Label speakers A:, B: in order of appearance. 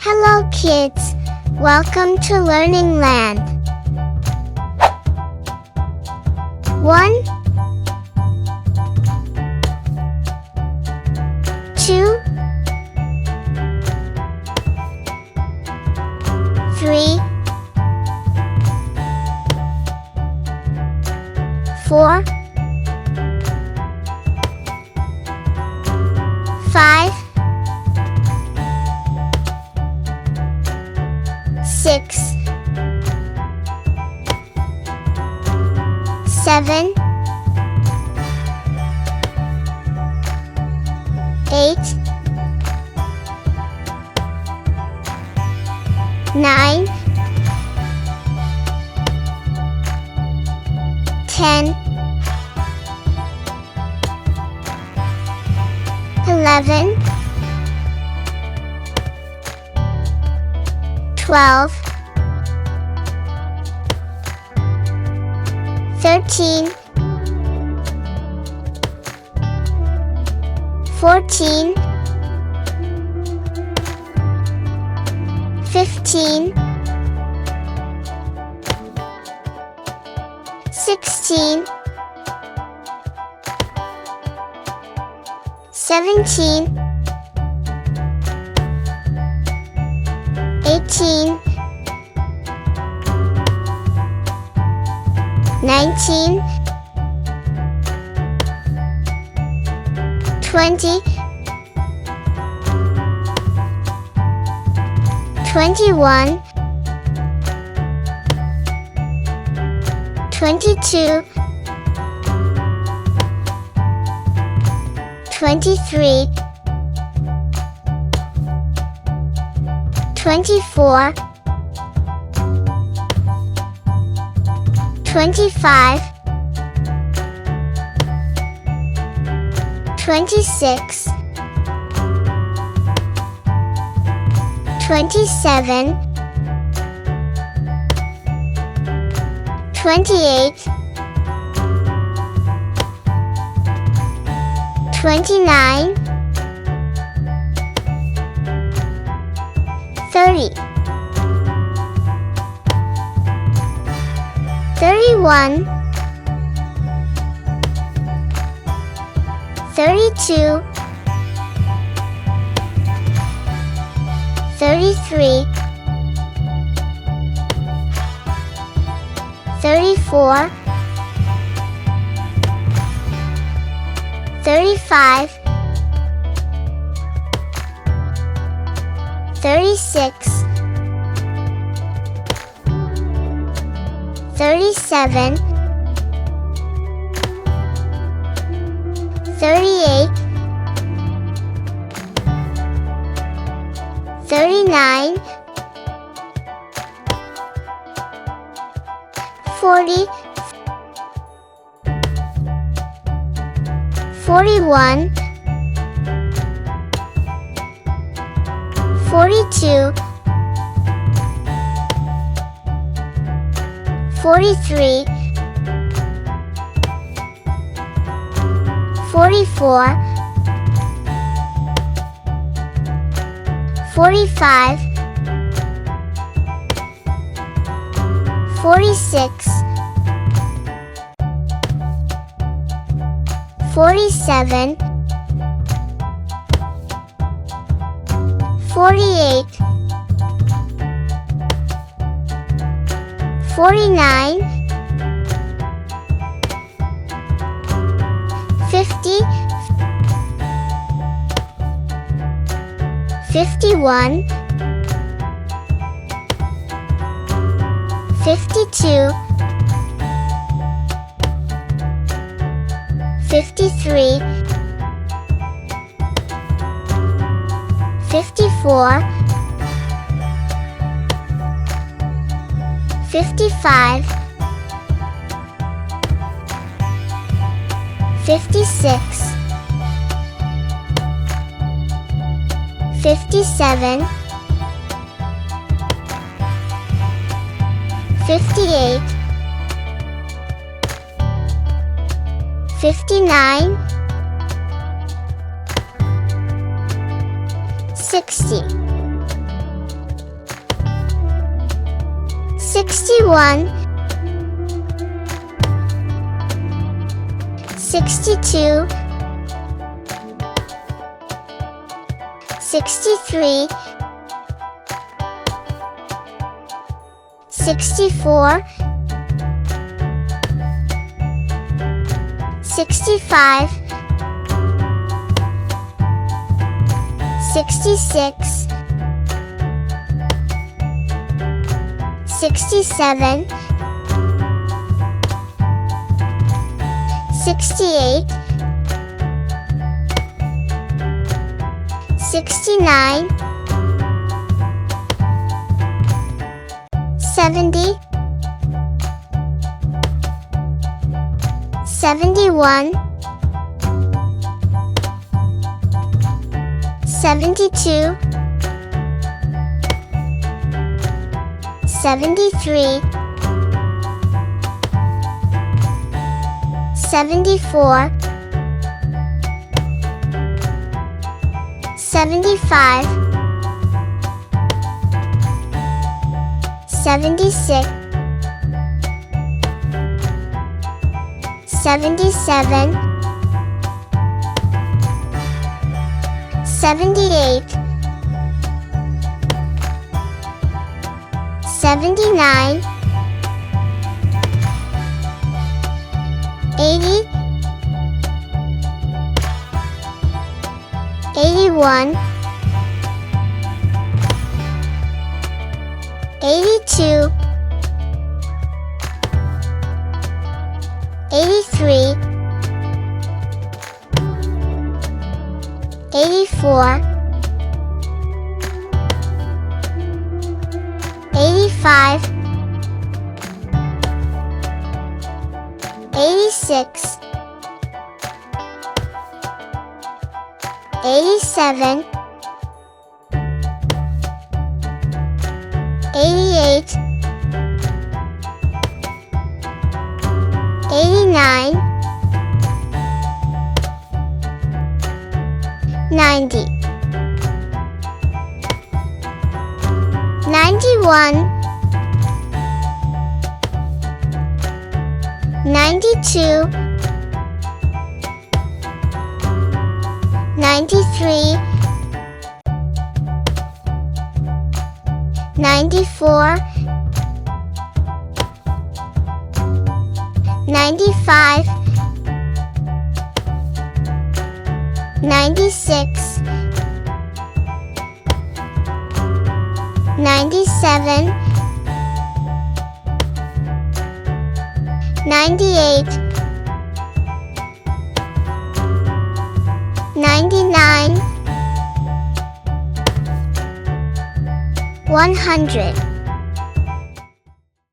A: Hello kids, welcome to Learning Land. 1, 2, 3, 4, 5, 6, 7, 8, 9, 10, 11, 12, 13, 14, 15, 16, 17, 18, 19, 20, 21, 22, 23, 24, 25, 26, 27, 28, 29, 30, 31, 32, 33, 34, 35, 36, 37, 38, 39, 40, 41, 42, 43, 44, 45, 46, 47, 48, 49, 50, 51, 52, 53, 54, 55, 56, 57, 58, 59, 60, 61, 62, 63, 64, 65, 66, 67, 68, 69, 70, 71, 72, 73, 74, 75, 76, 77, 78, 79, 80, 81, 82, 83, 84, 85, 86, 87, 88, 89, 90, 91, 92, 93, 94, 95, 96, 97, 98, 99, 100.